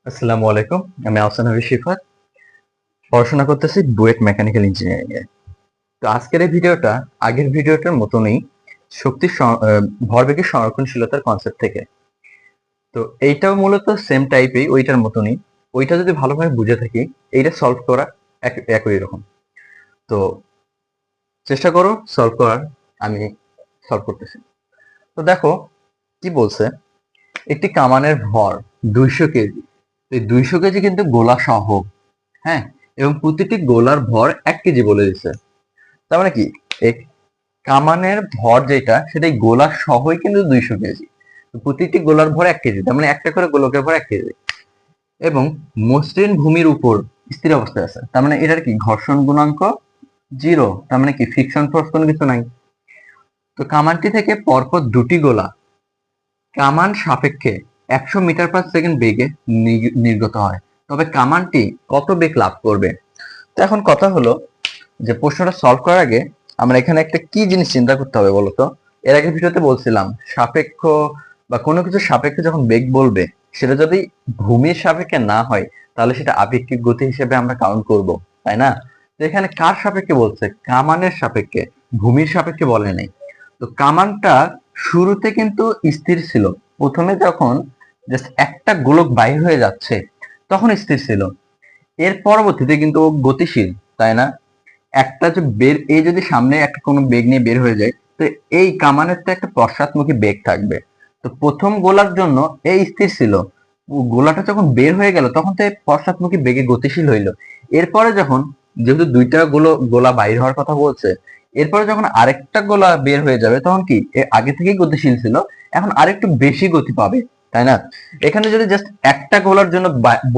আসসালামু আলাইকুম। আমি আহসান হাবিব শিফাত। পড়াশোনা করতেছি বুয়েট মেকানিক্যাল ইঞ্জিনিয়ারিং এ। তো আজকের এই ভিডিওটা আগের ভিডিওটার মতনই ভরবেগের সংরক্ষণশীলতার কনসেপ্ট থেকে। তো এইটাও মূলত সেম টাইপেই ওইটার মতনই। ওইটা যদি ভালোভাবে বুঝে থাকি, এইটা সলভ করা একই রকম। তো চেষ্টা করো সলভ করার। আমি সলভ করতেছি। তো দেখো কি বলছে, একটি কামানের ভর 200 কেজি। এই 200 কেজি কিন্তু গোলা সহ, হ্যাঁ, এবং প্রতিটি গোলার ভর 1 কেজি বলে দিচ্ছে। তার মানে কি, এই কামানের ভর যেটা সেটাই গোলা সহই কিন্তু 200 কেজি। প্রতিটি গোলার ভর 1 কেজি, তার মানে একটা করে গোলকের ভর 1 কেজি। এবং মসৃণ ভূমির উপর স্থির অবস্থায় আছে, তার মানে এটার কি ঘর্ষণ গুণাঙ্ক 0, তার মানে কি ফ্রিকশন ফোর্স কোনো কিছু নাই। তো কামানটি থেকে পরপর দুটি গোলা কামান সাপেক্ষে 100 মিটার/সেকেন্ড বেগে নির্গত হয়, তবে কামানটি কত বেগ লাভ করবে? তো এখন কথা হলো যে প্রশ্নটা সলভ করার আগে আমরা এখানে একটা কি জিনিস চিন্তা করতে হবে বলতো। এর আগের ভিডিওতে বলছিলাম সাপেক্ষ বা কোনো কিছু সাপেক্ষে যখন বেগ বলবে, সেটা যদি ভূমির সাপেক্ষে না হয় তাহলে সেটা আপেক্ষিক গতি হিসেবে আমরা কাউন্ট করব, তাই না? তো এখানে কার সাপেক্ষে বলছে? কামানের সাপেক্ষে, ভূমির সাপেক্ষে বলে নাই। তো কামানটা শুরুতে কিন্তু স্থির ছিল। প্রথমে যখন জাস্ট একটা গোলক বাইর হয়ে যাচ্ছে তখন স্থির ছিল। এর পরবর্তীতে কিন্তু ও গতিশীল, তাই না? একটা যে বের, এই যদি সামনে একটা কোনো বেগ নিয়ে বের হয়ে যায়, তো এই কামানের তো একটা পশ্চাৎমুখী বেগ থাকবে। তো প্রথম গোলার জন্য এই স্থির ছিল, গোলাটা যখন বের হয়ে গেল তখন তো এই পশ্চাৎমুখী বেগে গতিশীল হইলো। এরপরে যখন, যেহেতু দুইটা গোলা বাইর হওয়ার কথা বলছে, এরপরে যখন আরেকটা গোলা বের হয়ে যাবে তখন কি আগে থেকেই গতিশীল ছিল, এখন আরেকটু বেশি গতি পাবে, তাই না? এখানে যদি জাস্ট একটা গোলার জন্য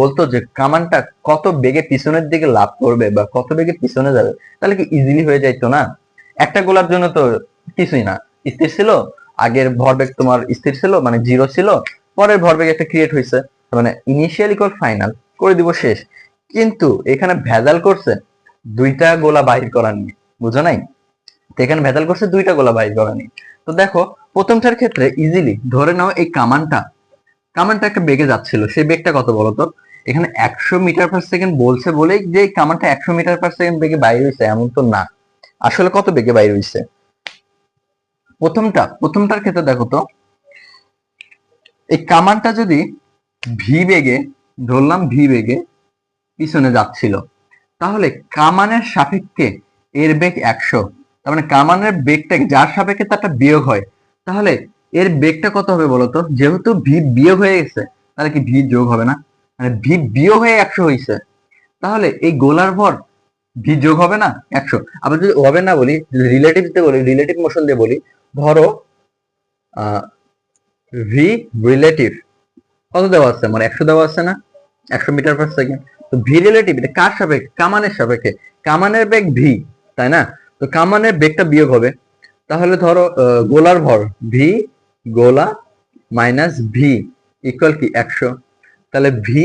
বলতো যে কামানটা কত বেগে পিছনের দিকে লাফ করবে বা কত বেগে পিছনে যাবে, তাহলে কি ইজিলি হয়ে যাইতো না? একটা গোলার জন্য তো কিছুই না, স্থির ছিল। আগের ভরবেগ তোমার স্থির ছিল, মানে 0 ছিল। পরের ভরবেগ একটা ক্রিয়েট হয়েছে, মানে ইনিশিয়াল ইকুয়াল ফাইনাল করে দিব, শেষ। কিন্তু এখানে ভেজাল করছে দুইটা গোলা বাহির করা নিয়ে, বুঝো নাই? তো এখানে ভেজাল করছে দুইটা গোলা বাহির করা নিয়ে। তো দেখো প্রথমটার ক্ষেত্রে ইজিলি ধরে নাও এই কামানটা একটা বেগে যাচ্ছিল, সেই বেগটা কত বলতো? এখানে 100 মিটার/সেকেন্ড বলছে বলেই যে এই কামানটা 100 মিটার/সেকেন্ড বেগে বাইরে হয়েছে এমন তো না। আসলে কত বেগে বাইরে হয়েছে? প্রথমটার ক্ষেত্রে দেখো তো, এই কামানটা যদি ভি বেগে, ধরলাম ভি বেগে পিছনে যাচ্ছিল, তাহলে কামানের সাপেক্ষে এর বেগ 100। তার মানে কামানের বেগটা যার সাপেক্ষে তারটা বিয়োগ হয়, তাহলে এর বেগটা কত হবে বলতো? যেহেতু ভি বিয়োগ হয়ে গেছে, তাহলে কি ভি যোগ হবে না? মানে ভি বিয়োগ হয়ে 100 হয়েছে, তাহলে এই গোলার ভর ভি যোগ হবে না 100। আবার যদি হবে না বলি, রিলেটিভ দিয়ে বলি, রিলেটিভ মোশন দিয়ে বলি, ধরো ভি রিলেটিভ কত দেওয়া আছে? আমার 100 দেওয়া আছে না, 100 মিটার/সেকেন্ড। তো ভি রিলেটিভ এটা কার সাপেক্ষে? কামানের সাপেক্ষে। কামানের বেগ ভি, তাই না? তো কামানের বেগটা বিয়োগ হবে, তাহলে ধরো গোলার ভর ভি গোলা মাইনাস ভি ইকুয়াল কি 100। তাহলে ভি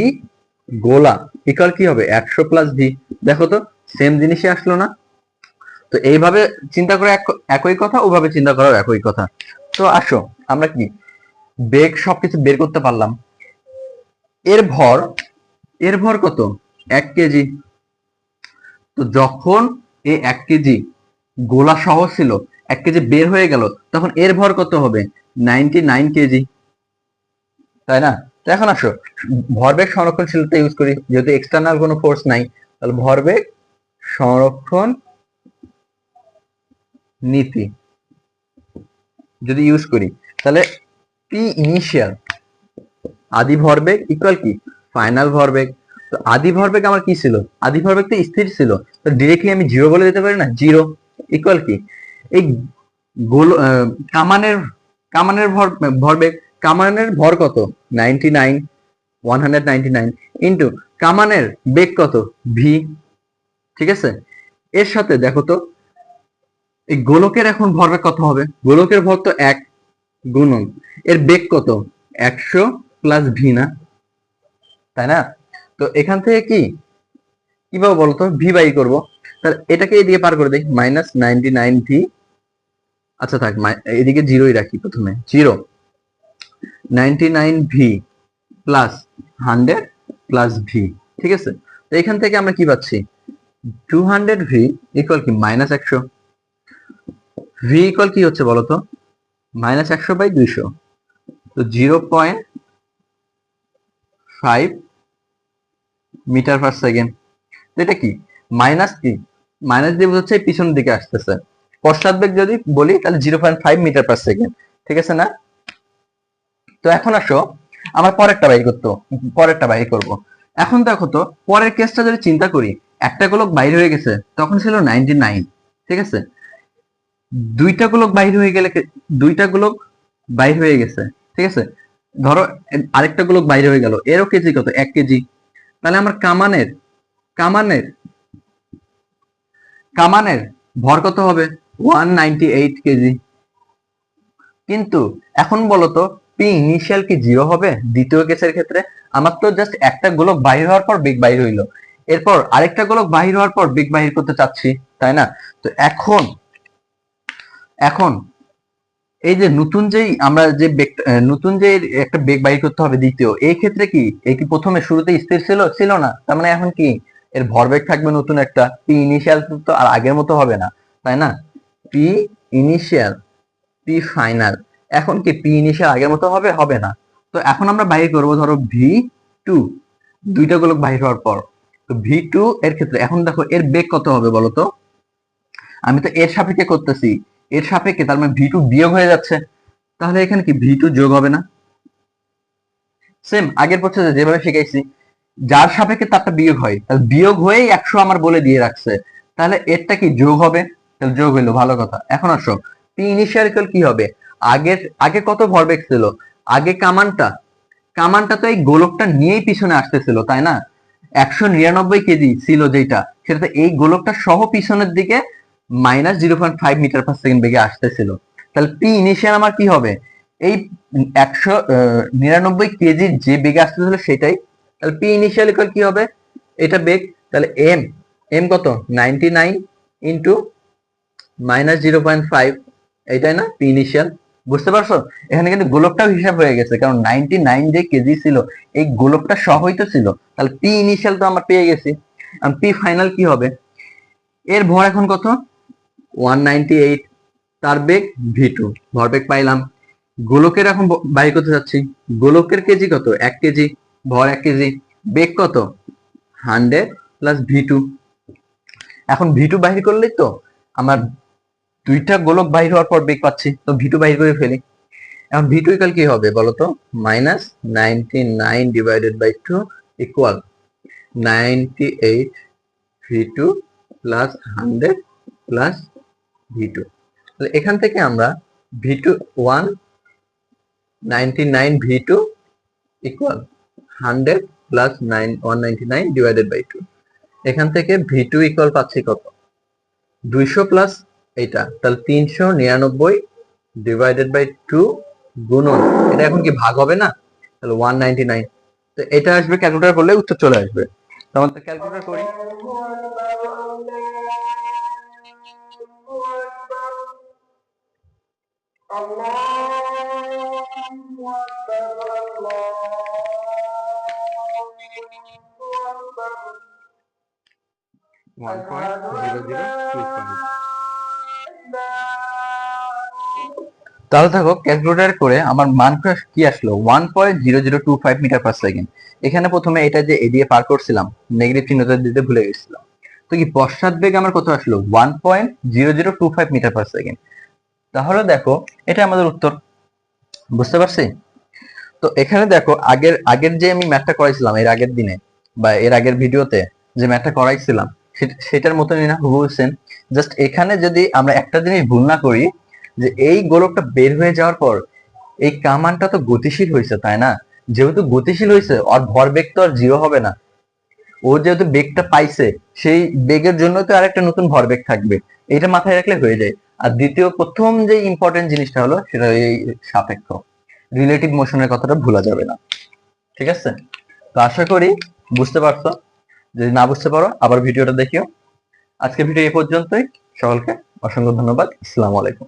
গোলা ইকুয়াল কি হবে? 100 প্লাস ভি। দেখো তো সেম জিনিসই আসলো না? তো এইভাবে চিন্তা করে একই কথা, ওভাবে চিন্তা করাও একই কথা। তো আসো আমরা কি বেগ সবকিছু বের করতে পারলাম। এর ভর, এর ভর কত? 1 কেজি। তো যখন এই 1 কেজি গোলা সহ ছিল, 1 কেজি বের হয়ে গেল, তখন এর ভর কত হবে? 99 কেজি, তাই না? তো এখন আসো ভরবেগ সংরক্ষণশীলতা ইউজ করি, যেহেতু এক্সটার্নাল কোনো ফোর্স নাই, তাহলে ভরবেগ সংরক্ষণ নীতি যদি ইউজ করি, তাহলে পি ইনিশিয়াল আদি ভরবেগ ইকুয়াল কি ফাইনাল ভরবেগ। তো আদি ভরবেগ আমার কি ছিল? আদি ভরবেগ তো স্থির ছিল, তো ডিরেক্টলি আমি 0 বলে দিতে পারি না? 0 ইকুয়াল কি এই গোল কামানের কামানের ভরবেগ, কামানের ভর কত? 99, 199 ইন্টু কামানের বেগ কত? ভি। ঠিক আছে, এর সাথে দেখো তো এই গোলকের এখন ভরবেগ কত হবে? গোলকের ভর তো 1 গুণন এর বেগ কত? 100 প্লাস ভি, না? তাই না? তো এখান থেকে কি কিভাবে বলতো ভি বাই করবো? তাহলে এটাকে এদিকে পার করে দেই, মাইনাস 99 ভি। আচ্ছা থাক, এদিকে জিরোই রাখি, প্রথমে 0, 99 ভি প্লাস 100 প্লাস ভি। ঠিক আছে, তো এখান থেকে আমরা কি পাচ্ছি, 200 ভি ইকুয়াল কি মাইনাস 100। ভি ইকুয়াল কি হচ্ছে বলতো, মাইনাস 100/200, তো 0.5 মিটার পার সেকেন্ড। এটা কি মাইনাস, কি মাইনাস দিয়ে বোঝাচ্ছে পিছনের দিকে আসতেছে। পশ্চাৎবেগ যদি বলি তাহলে 0.5 মিটার পার সেকেন্ড। ঠিক আছে না? তো এখন আসো আমার পরেরটা বাইর করব। এখন দেখো তো পরের কেসটা যদি চিন্তা করি, একটা গোলক বাইর হয়ে গেছে, তখন ছিল 99। ঠিক আছে, দুইটা গোলক বাইর হয়ে গেলে, দুইটা গোলক বাইর হয়ে গেছে, ঠিক আছে, ধরো আরেকটা গোলক বাইর হয়ে গেল, এরও কেজি কত, 1 কেজি। তাহলে আমার কামানের কামানের ভর কত হবে, 198 কেজি। কিন্তু এখন বলতো পি ইনিশিয়াল কি 0 হবে দ্বিতীয় কেসের ক্ষেত্রে? আমার তো জাস্ট একটা গোলক বাহির হওয়ার পর বেগ বাহির হইলো, এরপর আরেকটা গোলক বাহির হওয়ার পর বেগ বাহির করতে চাচ্ছি, তাই না? তো এখন এখন এই যে নতুন যে একটা বেগ বাহির করতে হবে দ্বিতীয়, এই ক্ষেত্রে কি এই কি প্রথমে শুরুতে স্থির ছিল না, তার মানে এখন কি এর ভরবেগ থাকবে নতুন একটা, পি ইনিশিয়াল তো আর আগের মতো হবে না, তাই না? পি ইনিশিয়াল, পি ফাইনাল, এখন কি পি ইনিশিয়াল আগের মতো হবে না। তো এখন আমরা বাহির করব ধরো ভি2, দুইটা গোলক বাহির হওয়ার পর। তো ভি2 এর ক্ষেত্রে এখন দেখো এর বেগ কত হবে বলতো, আমি তো এর সাপেক্ষে করতেছি, এর সাপেক্ষে, তার মানে ভি2 বিয়োগ হয়ে যাচ্ছে, তাহলে এখানে কি ভি2 যোগ হবে না? সেম আগের প্রসেসে যেভাবে শিখাইছি, যার সাপেক্ষে তারটা বিয়োগ হয়, তাহলে বিয়োগ হয়েই 100 আমার বলে দিয়ে রাখছে, তাহলে এরটা কি যোগ হবে, তাহলে যোগ হইলো, ভালো কথা। এখন আসো পি ইনিশিয়াল কি হবে, আগে কত ভরবেগ ছিল, আগে কামানটা তো এই গোলকটা নিয়েই পিছনে আসতেছিল, তাই না? 199 কেজি ছিল যেটা, সেটা এই গোলকটা সহ পিছনের দিকে মাইনাস 0.5 মিটার পার সেকেন্ড বেগে আসতেছিল। তাহলে পি ইনিশিয়াল আমার কি হবে, এই 199 কেজির যে বেগে আসতেছিল সেটাই, তাহলে পি ইনিশিয়াল কি হবে, এটা বেগ, তাহলে এম কত, 99 ইন্টু মাইনাস 0.5, এইটাই না পি ইনিশিয়াল। বুঝতে পারছো? এখানে কিন্তু গোলকটাও হিসাব হয়ে গেছে, কারণ 99 যে কেজি ছিল এই গোলকটা সহই তো ছিল, তাহলে পি ইনিশিয়াল তো আমরা পেয়ে গেছি। পি ফাইনাল কি হবে, এর ভর এখন কত, 198, তার বেগ ভি2, ভরবেগ পাইলাম। গোলকের এখন বাহির করতে যাচ্ছি, গোলকের কেজি কত, 1 কেজি, ভর 1 কেজি, বেগ কত, 100 প্লাস ভি2। এখন ভি2 বাহির করলেই তো আমার দুইটা গোলক বাহির হওয়ার পর বেগ পাচ্ছি, তো ভি2 বাহির করে ফেলি। এখন ভি2 ইকুয়াল কি হবে বলতো, মাইনাস 99/2 ইকুয়াল 98 ভি2 প্লাস 100 প্লাস ভি2। তাহলে এখান থেকে আমরা ভি2 199 ভি2 ইকুয়াল 100 প্লাস 199/2, এখান থেকে ভি2 ইকুয়াল পাচ্ছি কত, 200 প্লাস এইটা, তাহলে 399/2 গুণন, এটা এখন কি ভাগ হবে না, তাহলে 199, তো এটা আসবে ক্যালকুলেটর করলে উত্তর চলে আসবে। তখন তো ক্যালকুলেটর করি, তাহলে দেখো ক্যালকুলেটর করে আমার মান কি আসলো, 1.0025 মিটার পার সেকেন্ড। এখানে প্রথমে এটা যে এদিকে পার করছিলাম, নেগেটিভ চিহ্নটা দিতে ভুলে গেছিলাম, তো কি পশ্চাৎ বেগ আমার কত আসলো, 1.0025 মিটার পার সেকেন্ড। তাহলে দেখো এটা আমাদের উত্তর। বুঝতে পারছি? তো এখানে দেখো আগের যে আমি ম্যাথটা করাইছিলাম এর আগের দিনে বা এর আগের ভিডিওতে যে ম্যাথটা করাইছিলাম, সেটার মতনই না, হুবহু সেম। জাস্ট এখানে যদি আমরা একটা জিনিস ভুল না করি, যে এই গোলকটা বের হয়ে যাওয়ার পর এই কামানটা তো গতিশীল হয়েছে, তাই না? যেহেতু গতিশীল হয়েছে, ওর ভরবেগ তো আর 0 হবে না, ও যেহেতু বেগটা পাইছে, সেই বেগের জন্য তো আরেকটা নতুন ভরবেগ থাকবে, এটা মাথায় রাখলে হয়ে যায়। আর প্রথম যে ইম্পর্টেন্ট জিনিসটা হলো সেটা এই সাপেক্ষ, রিলেটিভ মোশনের কথাটা ভোলা যাবে না। ঠিক আছে, তো আশা করি বুঝতে পারছো। যদি না বুঝতে পারো আবার ভিডিওটা দেখিও। আজকে ভিডিও এই পর্যন্তই। সকলকে অসংখ্য ধন্যবাদ। আসসালামু আলাইকুম।